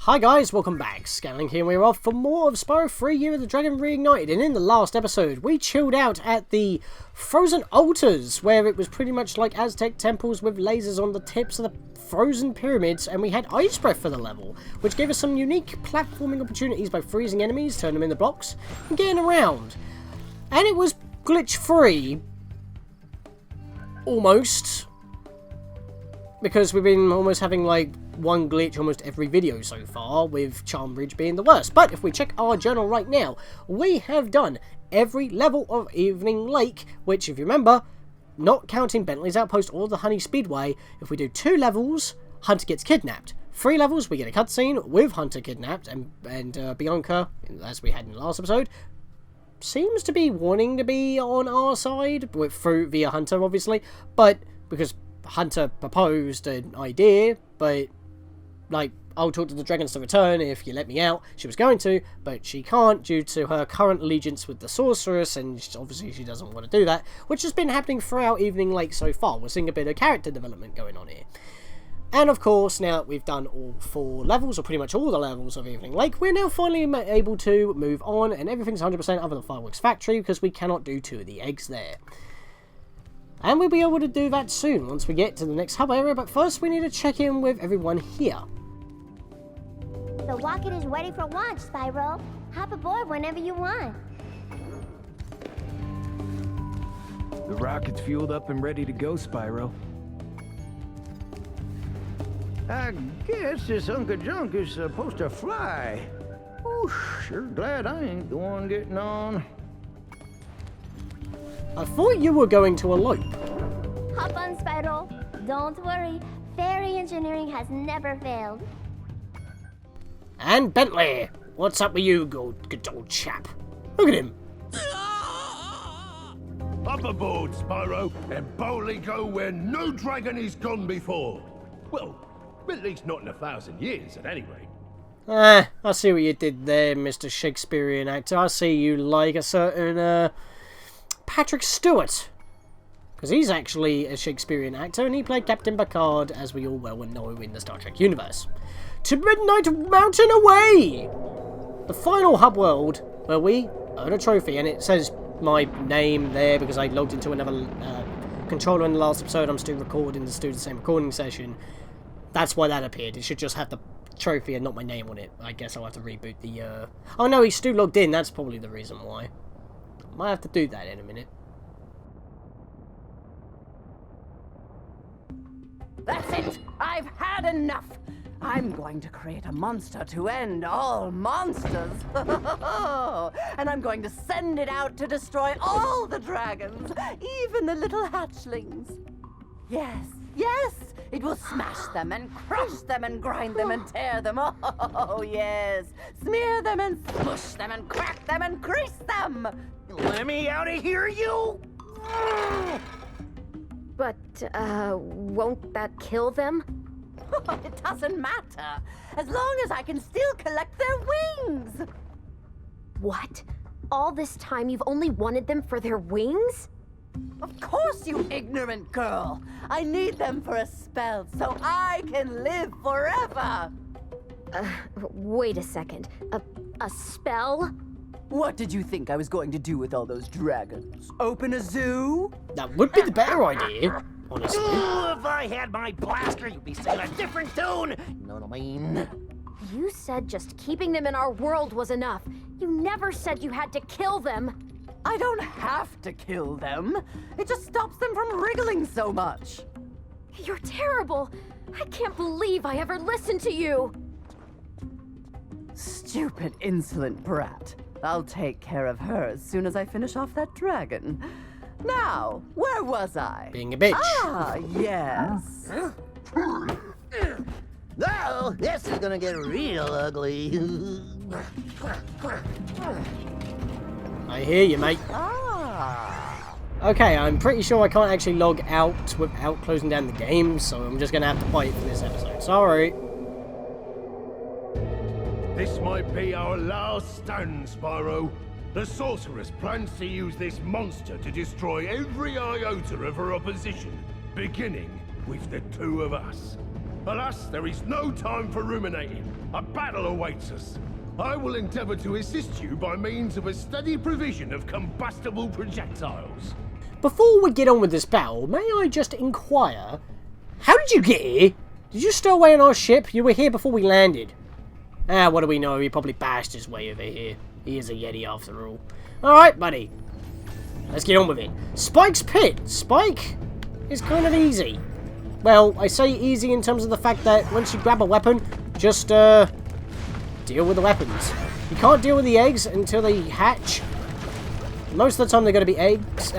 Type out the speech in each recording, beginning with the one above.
Hi guys, welcome back. Scatlink here, and we're off for more of Spyro 3 Year of the Dragon Reignited. And in the last episode, we chilled out at the frozen altars, where it was pretty much like Aztec temples with lasers on the tips of the frozen pyramids, and we had ice breath for the level, which gave us some unique platforming opportunities by freezing enemies, turning them into blocks, and getting around. And it was glitch-free. Almost. Because we've been almost having like one glitch almost every video so far, with Charm Bridge being the worst. But if we check our journal right now, we have done every level of Evening Lake, which, if you remember, not counting Bentley's Outpost or the Honey Speedway, if we do 2 levels, Hunter gets kidnapped. 3 levels, we get a cutscene with Hunter kidnapped, and Bianca, as we had in the last episode, seems to be wanting to be on our side, via Hunter, obviously, but because Hunter proposed an idea, but like, I'll talk to the dragons to return if you let me out. She was going to, but she can't due to her current allegiance with the Sorceress, and obviously she doesn't want to do that, which has been happening throughout Evening Lake so far. We're seeing a bit of character development going on here. And of course, now that we've done all 4 levels, or pretty much all the levels of Evening Lake, we're now finally able to move on, and everything's 100% other than Fireworks Factory, because we cannot do 2 of the eggs there. And we'll be able to do that soon, once we get to the next hub area, but first we need to check in with everyone here. The rocket is ready for launch, Spyro. Hop aboard whenever you want. The rocket's fueled up and ready to go, Spyro. I guess this Uncle Junk is supposed to fly. Ooh, sure glad I ain't the one getting on. I thought you were going to elope. Hop on, Spyro. Don't worry. Fairy engineering has never failed. And Bentley, what's up with you, good old chap? Look at him. Up aboard, Spyro, and boldly go where no dragon has gone before. Well, at least not in 1,000 years, at any rate. I see what you did there, Mr. Shakespearean actor. I see you like a certain, Patrick Stewart. Because he's actually a Shakespearean actor, and he played Captain Picard, as we all well know in the Star Trek universe. To Midnight Mountain away! The final hub world, where we earn a trophy, and it says my name there because I logged into another controller in the last episode. I'm still recording the same recording session. That's why that appeared. It should just have the trophy and not my name on it. I guess I'll have to reboot the... Oh no, he's still logged in. That's probably the reason why. Might have to do that in a minute. That's it! I've had enough! I'm going to create a monster to end all monsters! And I'm going to send it out to destroy all the dragons, even the little hatchlings. Yes, yes! It will smash them and crush them and grind them and tear them. Oh, yes! Smear them and smush them and crack them and crease them! Let me out of here, you! But, won't that kill them? It doesn't matter, as long as I can still collect their wings! What? All this time you've only wanted them for their wings? Of course, you ignorant girl! I need them for a spell so I can live forever! Wait a second. A spell? What did you think I was going to do with all those dragons? Open a zoo? That would be the better idea, honestly. Ooh, if I had my blaster, you'd be singing a different tune. You know what I mean? You said just keeping them in our world was enough. You never said you had to kill them. I don't have to kill them. It just stops them from wriggling so much. You're terrible. I can't believe I ever listened to you. Stupid, insolent brat. I'll take care of her as soon as I finish off that dragon. Now, where was I? Being a bitch. Ah, yes. Oh, this is gonna get real ugly. I hear you, mate. Ah. Okay, I'm pretty sure I can't actually log out without closing down the game, so I'm just going to have to fight for this episode. Sorry. This might be our last stand, Spyro. The Sorceress plans to use this monster to destroy every iota of her opposition, beginning with the 2 of us. Alas, there is no time for ruminating. A battle awaits us. I will endeavor to assist you by means of a steady provision of combustible projectiles. Before we get on with this battle, may I just inquire, how did you get here? Did you stow away on our ship? You were here before we landed. Ah, what do we know? He probably bashed his way over here. He is a Yeti after all. Alright, buddy. Let's get on with it. Spike's pit. Spike is kind of easy. Well, I say easy in terms of the fact that once you grab a weapon, just deal with the weapons. You can't deal with the eggs until they hatch. Most of the time they're going to be eggs.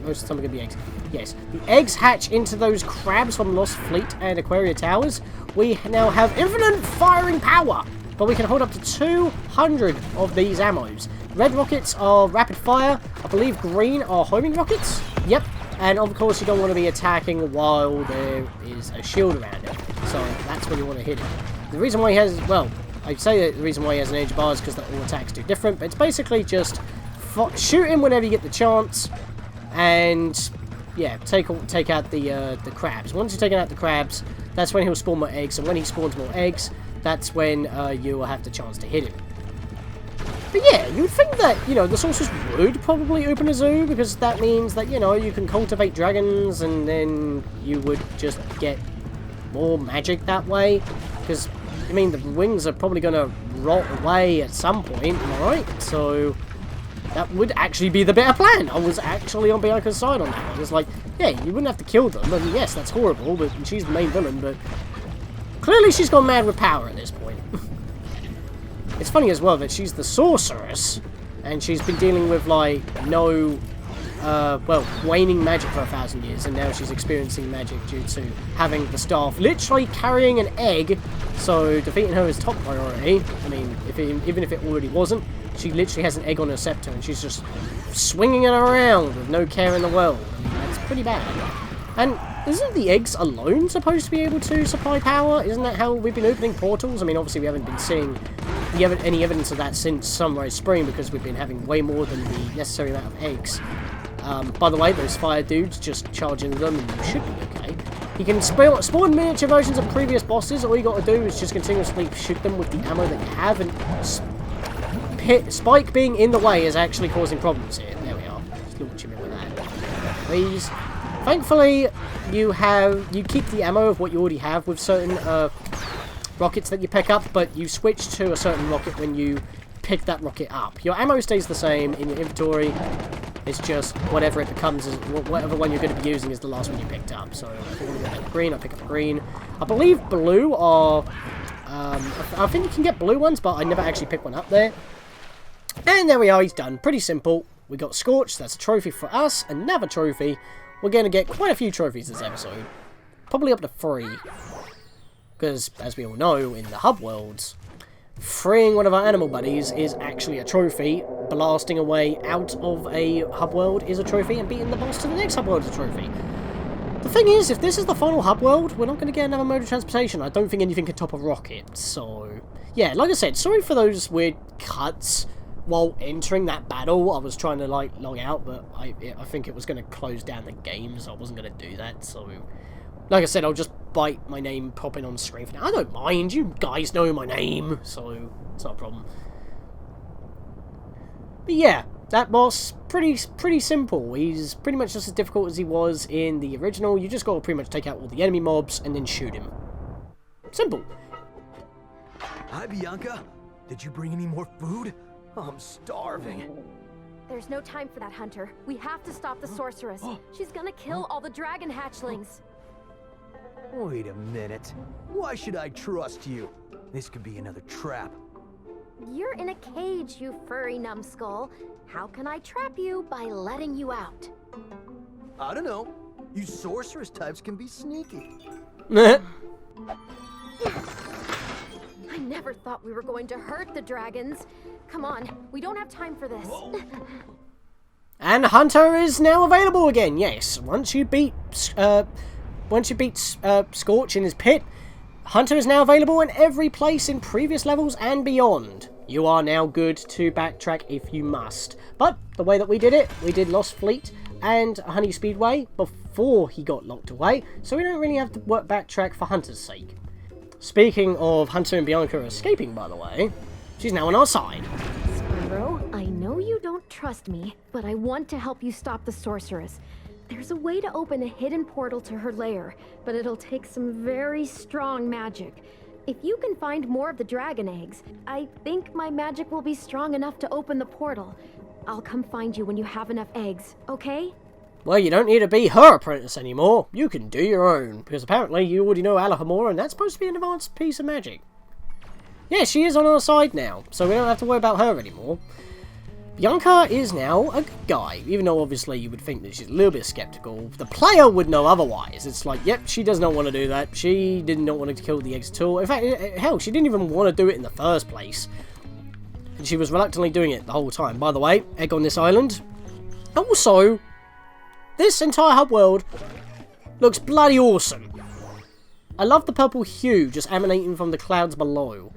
Most of the time they're going to be eggs. Yes. The eggs hatch into those crabs from Lost Fleet and Aquaria Towers. We now have infinite firing power. But we can hold up to 200 of these ammos. Red rockets are rapid fire. I believe green are homing rockets. Yep. And of course you don't want to be attacking while there is a shield around it. So that's when you want to hit it. The reason why he has, well, I say that the reason why he has an edge bar is because all attacks do different. But it's basically just shoot him whenever you get the chance. And yeah, take out the crabs. Once you've taken out the crabs, that's when he'll spawn more eggs. And when he spawns more eggs, that's when you will have the chance to hit him. But yeah, you'd think that, you know, the Sorceress would probably open a zoo, because that means that, you know, you can cultivate dragons and then you would just get more magic that way. Because, I mean, the wings are probably going to rot away at some point, am I right? So that would actually be the better plan. I was actually on Bianca's side on that. I was like, yeah, you wouldn't have to kill them. And yes, that's horrible, but she's the main villain, but clearly she's gone mad with power at this point. It's funny as well that she's the Sorceress, and she's been dealing with, like, no, well, waning magic for 1,000 years, and now she's experiencing magic due to having the staff literally carrying an egg, so defeating her is top priority. I mean, even if it already wasn't, she literally has an egg on her scepter, and she's just swinging it around with no care in the world. I mean, that's pretty bad. And isn't the eggs alone supposed to be able to supply power? Isn't that how we've been opening portals? I mean, obviously we haven't been seeing any evidence of that since Sunrise Spring, because we've been having way more than the necessary amount of eggs. By the way, those fire dudes, just charge into them and you should be okay. You can spawn miniature versions of previous bosses. All you got to do is just continuously shoot them with the ammo that you have, and Spike being in the way is actually causing problems here. There we are. Just launch him in with that. Please. Thankfully, you keep the ammo of what you already have with certain rockets that you pick up, but you switch to a certain rocket when you pick that rocket up. Your ammo stays the same in your inventory. It's just whatever it becomes, whatever one you're going to be using is the last one you picked up. So if I want to get green, I pick up green. I believe blue are, I think you can get blue ones, but I never actually picked one up there. And there we are, he's done. Pretty simple. We got Scorch, that's a trophy for us. Another trophy. We're going to get quite a few trophies this episode. Probably up to 3. Because, as we all know, in the hub worlds, freeing one of our animal buddies is actually a trophy. Blasting away out of a hub world is a trophy, and beating the boss to the next hub world is a trophy. The thing is, if this is the final hub world, we're not going to get another mode of transportation. I don't think anything can top a rocket. So, yeah, like I said, sorry for those weird cuts while entering that battle. I was trying to, like, log out, but I think it was going to close down the game, so I wasn't going to do that. So, like I said, I'll just bite my name popping on screen for now. I don't mind. You guys know my name, so it's not a problem. But yeah, that boss, pretty simple. He's pretty much just as difficult as he was in the original. You just got to pretty much take out all the enemy mobs and then shoot him. Simple. Hi, Bianca. Did you bring any more food? I'm starving. There's no time for that, Hunter. We have to stop the Sorceress. She's gonna kill all the dragon hatchlings. Wait a minute. Why should I trust you? This could be another trap. You're in a cage, you furry numbskull. How can I trap you by letting you out? I don't know. You sorceress types can be sneaky. I never thought we were going to hurt the dragons. Come on, we don't have time for this. And Hunter is now available again. Yes, once you beat Scorch in his pit, Hunter is now available in every place in previous levels and beyond. You are now good to backtrack if you must. But the way that we did Lost Fleet and Honey Speedway before he got locked away, so we don't really have to backtrack for Hunter's sake. Speaking of Hunter and Bianca escaping, by the way, she's now on our side. Spyro, I know you don't trust me, but I want to help you stop the Sorceress. There's a way to open a hidden portal to her lair, but it'll take some very strong magic. If you can find more of the dragon eggs, I think my magic will be strong enough to open the portal. I'll come find you when you have enough eggs, okay? Well, you don't need to be her apprentice anymore. You can do your own, because apparently you already know Alahomora, and that's supposed to be an advanced piece of magic. Yeah, she is on our side now, so we don't have to worry about her anymore. Bianca is now a good guy, even though obviously you would think that she's a little bit skeptical. The player would know otherwise. It's like, yep, she does not want to do that. She did not want to kill the eggs at all. In fact, hell, she didn't even want to do it in the first place. And she was reluctantly doing it the whole time. By the way, egg on this island. Also, this entire hub world looks bloody awesome. I love the purple hue just emanating from the clouds below.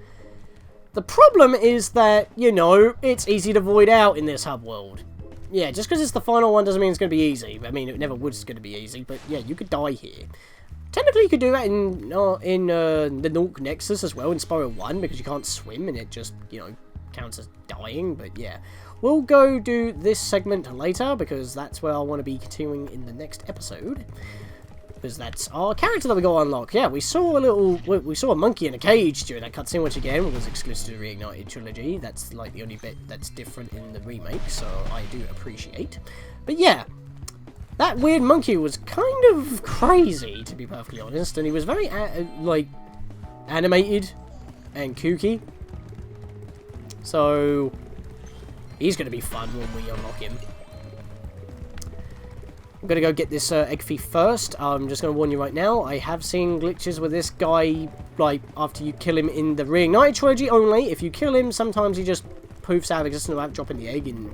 The problem is that, you know, it's easy to void out in this hub world. Yeah, just because it's the final one doesn't mean it's going to be easy. I mean, it never was going to be easy, but yeah, you could die here. Technically, you could do that in the Nork Nexus as well, in Spyro 1, because you can't swim, and it just, you know, counts as dying, but yeah. We'll go do this segment later, because that's where I want to be continuing in the next episode. Because that's our character that we got to unlock. Yeah, we saw a monkey in a cage during that cutscene, which again was exclusive to the Reignited trilogy. That's like the only bit that's different in the remake, so I do appreciate. But yeah, that weird monkey was kind of crazy, to be perfectly honest, and he was very like animated and kooky. So he's going to be fun when we unlock him. I'm going to go get this egg thief first. I'm just going to warn you right now, I have seen glitches with this guy, like, after you kill him in the Reignited trilogy only. If you kill him, sometimes he just poofs out of existence without dropping the egg, and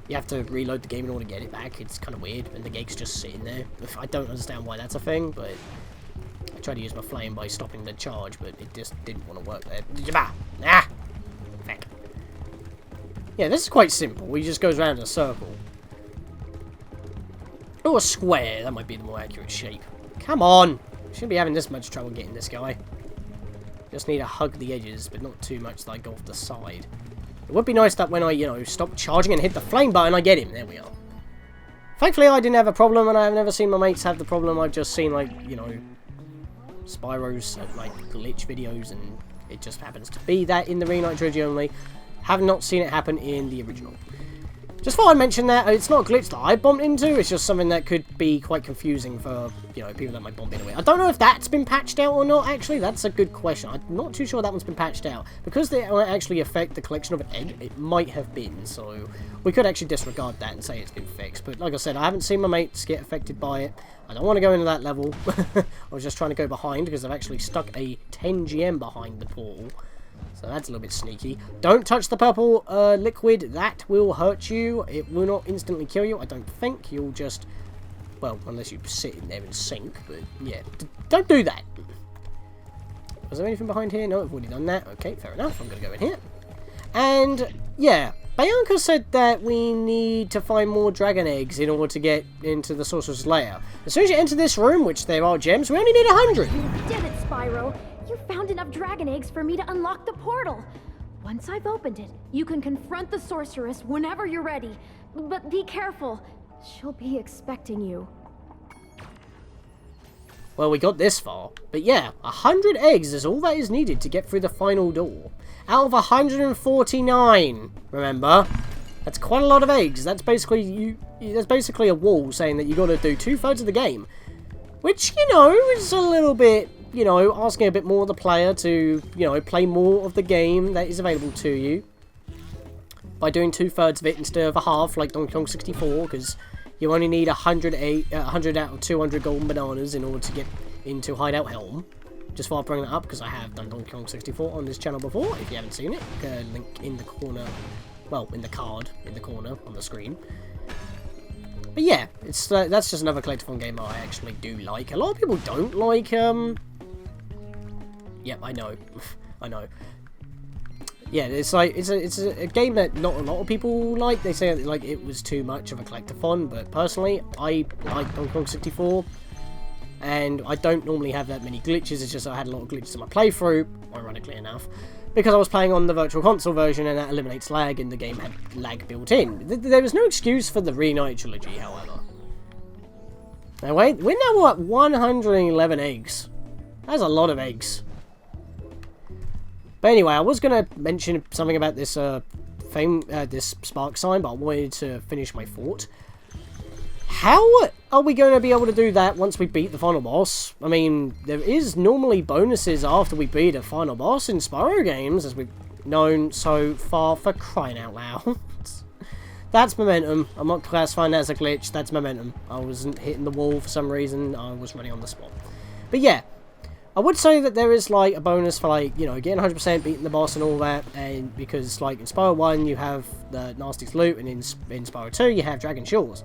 you have to reload the game in order to get it back. It's kind of weird, and the egg's just sitting there. I don't understand why that's a thing, but I tried to use my flame by stopping the charge, but it just didn't want to work there. Ah! Feck. Yeah, this is quite simple. He just goes around in a circle. Or a square, that might be the more accurate shape. Come on! Shouldn't be having this much trouble getting this guy. Just need to hug the edges, but not too much that I go off the side. It would be nice that when I, you know, stop charging and hit the flame button, I get him. There we are. Thankfully, I didn't have a problem, and I've never seen my mates have the problem. I've just seen, like, you know, Spyro's, like, glitch videos, and it just happens to be that in the Reignited trilogy only. Have not seen it happen in the original. Just thought I'd mention that. It's not a glitch that I bumped into, it's just something that could be quite confusing for, you know, people that might bump into it. I don't know if that's been patched out or not, actually. That's a good question. I'm not too sure that one's been patched out. Because they might actually affect the collection of an egg, it might have been, so we could actually disregard that and say it's been fixed. But like I said, I haven't seen my mates get affected by it. I don't want to go into that level. I was just trying to go behind, because I've actually stuck a 10 GM behind the portal. So that's a little bit sneaky. Don't touch the purple liquid. That will hurt you. It will not instantly kill you, I don't think. You'll just... Well, unless you sit in there and sink. But, yeah. Don't do that. Was there anything behind here? No, I've already done that. Okay, fair enough. I'm going to go in here. And, yeah. Bianca said that we need to find more dragon eggs in order to get into the Sorceress' lair. As soon as you enter this room, which there are gems, we only need 100. You did it, Spyro. You found enough dragon eggs for me to unlock the portal. Once I've opened it, you can confront the Sorceress whenever you're ready. But be careful. She'll be expecting you. Well, we got this far. But yeah, 100 eggs is all that is needed to get through the final door. Out of 149, remember? That's quite a lot of eggs. That's basically there's basically a wall saying that you got to do 2/3 of the game. Which, you know, is a little bit... You know, asking a bit more of the player to, you know, play more of the game that is available to you. By doing 2/3 of it instead of a half, like Donkey Kong 64, because you only need 100 out of 200 golden bananas in order to get into Hideout Helm. Just thought I'd bring that up, because I have done Donkey Kong 64 on this channel before, if you haven't seen it. Link in the corner, well, in the card, in the corner on the screen. But yeah, it's that's just another collectathon game I actually do like. A lot of people don't like, Yep, I know. I know. Yeah, it's like it's a game that not a lot of people like. They say like it was too much of a collectathon, but personally, I like Donkey Kong 64, and I don't normally have that many glitches. It's just I had a lot of glitches in my playthrough, ironically enough, because I was playing on the Virtual Console version, and that eliminates lag, and the game had lag built in. There was no excuse for the Reignited trilogy, however. Anyway, we're now at 111 eggs. That's a lot of eggs. But anyway, I was going to mention something about this this spark sign, but I wanted to finish my thought. How are we going to be able to do that once we beat the final boss? I mean, there is normally bonuses after we beat a final boss in Spyro games, as we've known so far, for crying out loud. That's momentum. I'm not classifying that as a glitch. That's momentum. I wasn't hitting the wall for some reason. I was running on the spot. But yeah, I would say that there is like a bonus for like, you know, getting 100%, beating the boss and all that. And because like in Spyro 1 you have the Nasty's Loot, and in Spyro 2 you have Dragon Shores.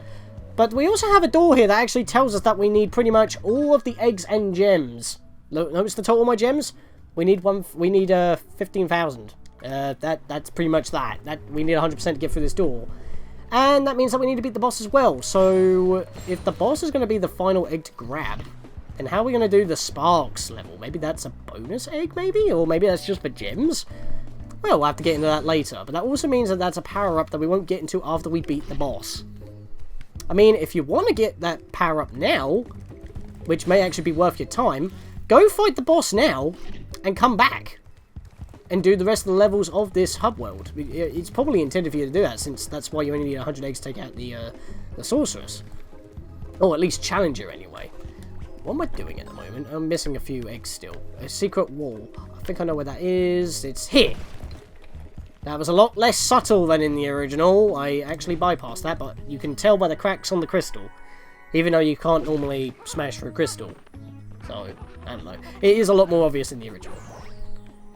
But we also have a door here that actually tells us that we need pretty much all of the eggs and gems. Notice the total of my gems? We need 15,000. That's pretty much that. We need 100% to get through this door. And that means that we need to beat the boss as well. So if the boss is going to be the final egg to grab, then how are we going to do the Sparks level? Maybe that's a bonus egg, maybe? Or maybe that's just for gems? Well, we'll have to get into that later. But that also means that that's a power-up that we won't get into after we beat the boss. I mean, if you want to get that power-up now, which may actually be worth your time, go fight the boss now and come back and do the rest of the levels of this hub world. It's probably intended for you to do that, since that's why you only need 100 eggs to take out the Sorceress. Or at least challenge her anyway. What am I doing at the moment? I'm missing a few eggs still. A secret wall. I think I know where that is. It's here. That was a lot less subtle than in the original. I actually bypassed that, but you can tell by the cracks on the crystal. Even though you can't normally smash through crystal. So, I don't know. It is a lot more obvious in the original.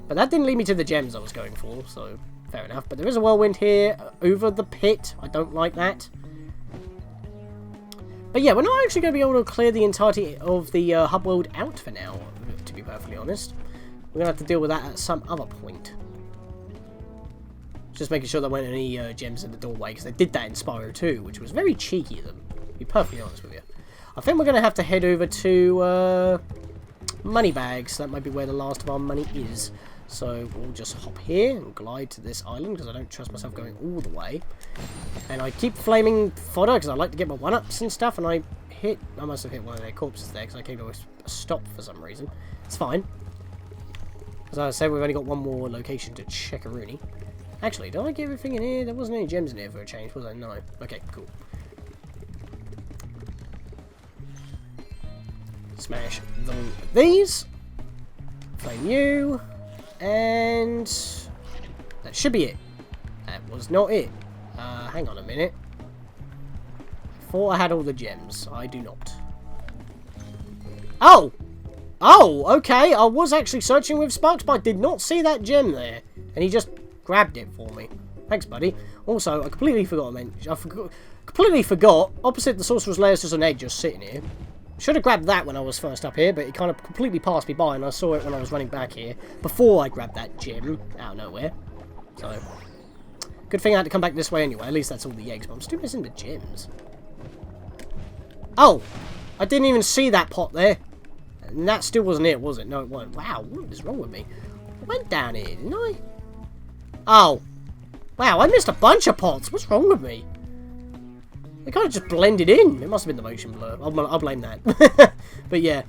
But that didn't lead me to the gems I was going for, so fair enough. But there is a whirlwind here over the pit. I don't like that. But yeah, we're not actually going to be able to clear the entirety of the hub world out for now, to be perfectly honest. We're going to have to deal with that at some other point. Just making sure there weren't any gems in the doorway, because they did that in Spyro 2, which was very cheeky of them, to be perfectly honest with you. I think we're going to have to head over to Moneybags. That might be where the last of our money is. So we'll just hop here and glide to this island, because I don't trust myself going all the way. And I keep flaming fodder, because I like to get my one-ups and stuff, and I must have hit one of their corpses there, because I came to a stop for some reason. It's fine. As I said, we've only got one more location to check a Rooney. Actually, did I get everything in here? There wasn't any gems in here for a change, was there? No. Okay, cool. Smash these. Flame you. And that should be it. That was not it. Hang on a minute. I thought I had all the gems. I do not. Oh! Oh, okay. I was actually searching with Sparks, but I did not see that gem there. And he just grabbed it for me. Thanks, buddy. Also, I completely forgot to mention. Completely forgot. Opposite the Sorcerer's Lair is just an egg just sitting here. Should have grabbed that when I was first up here, but it kind of completely passed me by, and I saw it when I was running back here, before I grabbed that gem out of nowhere. So, good thing I had to come back this way anyway. At least that's all the eggs, but I'm still missing the gems. Oh! I didn't even see that pot there. And that still wasn't it, was it? No, it wasn't. Wow, what is wrong with me? I went down here, didn't I? Oh. Wow, I missed a bunch of pots. What's wrong with me? They kind of just blended in. It must have been the motion blur. I'll blame that. But yeah.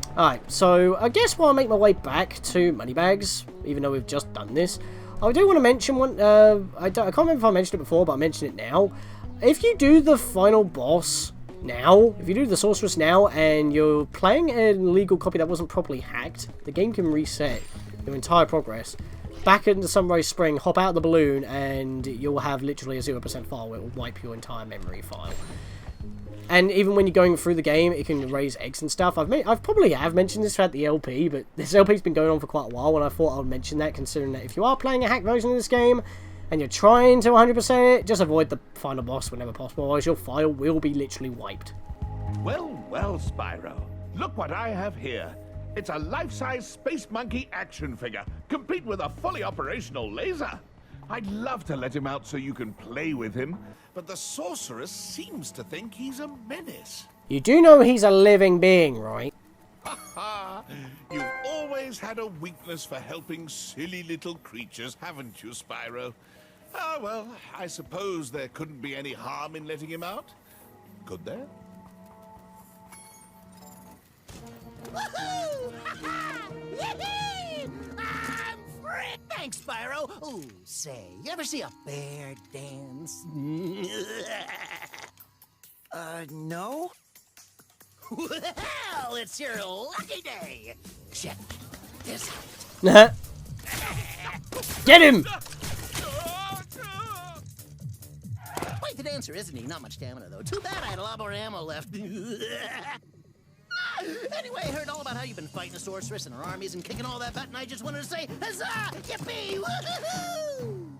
Alright, so I guess while I make my way back to Moneybags, even though we've just done this, I do want to mention one. I can't remember if I mentioned it before, but I'll mention it now. If you do the final boss now, if you do the Sorceress now, and you're playing an illegal copy that wasn't properly hacked, the game can reset your entire progress. Back into Sunrise Spring, hop out of the balloon, and you'll have literally a 0% file. It will wipe your entire memory file. And even when you're going through the game, it can erase eggs and stuff. I've probably mentioned this throughout the LP, but this LP's been going on for quite a while, and I thought I would mention that, considering that if you are playing a hacked version of this game, and you're trying to 100% it, just avoid the final boss whenever possible, otherwise your file will be literally wiped. Well, well, Spyro. Look what I have here. It's a life-size Space Monkey action figure, complete with a fully operational laser. I'd love to let him out so you can play with him, but the Sorceress seems to think he's a menace. You do know he's a living being, right? You've always had a weakness for helping silly little creatures, haven't you, Spyro? Ah, well, I suppose there couldn't be any harm in letting him out. Could there? Woohoo! Yeti! I'm free! Thanks, Spyro. Ooh, say, you ever see a bear dance? No? Well, it's your lucky day. Check this out. Get him! Quite the dancer, isn't he? Not much stamina, though. Too bad I had a lot more ammo left. Anyway, I heard all about how you've been fighting a sorceress and her armies and kicking all that butt, and I just wanted to say, huzzah! Yippee! Woohoo!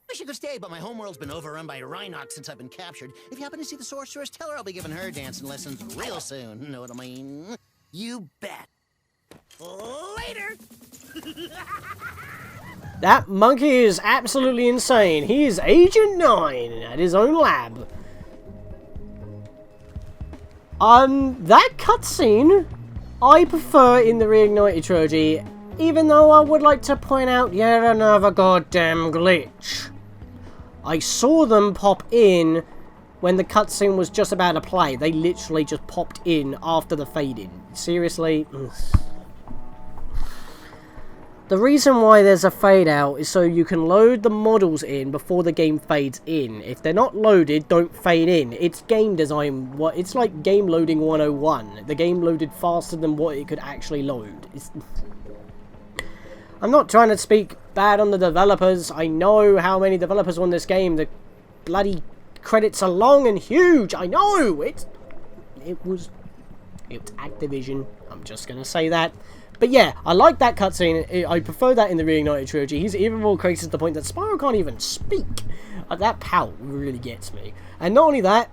Wish you could stay, but my homeworld's been overrun by Rhinox since I've been captured. If you happen to see the sorceress, tell her I'll be giving her dancing lessons real soon. Know what I mean? You bet. Later! That monkey is absolutely insane. He is Agent 9 at his own lab. That cutscene, I prefer in the Reignited trilogy, even though I would like to point out yet another goddamn glitch. I saw them pop in when the cutscene was just about to play. They literally just popped in after the fade-in. Seriously? The reason why there's a fade out is so you can load the models in before the game fades in. If they're not loaded, don't fade in. It's game design. It's like game loading 101. The game loaded faster than what it could actually load. I'm not trying to speak bad on the developers. I know how many developers on this game. The bloody credits are long and huge. I know. It was Activision. I'm just gonna say that. But yeah, I like that cutscene. I prefer that in the Reignited trilogy. He's even more crazy to the point that Spyro can't even speak. That pout really gets me. And not only that,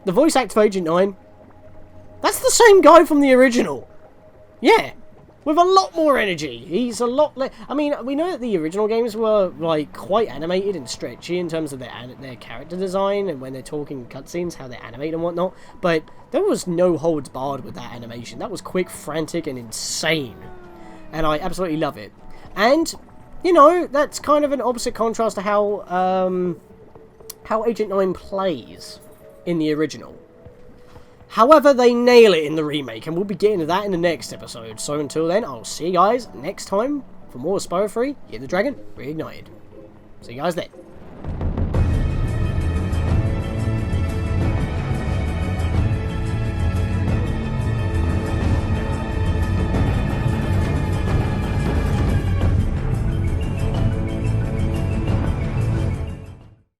the voice actor for Agent 9, that's the same guy from the original. Yeah, with a lot more energy. He's a lot less... I mean, we know that the original games were, like, quite animated and stretchy in terms of their character design and when they're talking cutscenes, how they animate and whatnot. But there was no holds barred with that animation. That was quick, frantic, and insane. And I absolutely love it. And, you know, that's kind of an opposite contrast to how Agent 9 plays in the original. However, they nail it in the remake, and we'll be getting to that in the next episode. So until then, I'll see you guys next time for more Spyro 3, Year the Dragon, Reignited. See you guys then.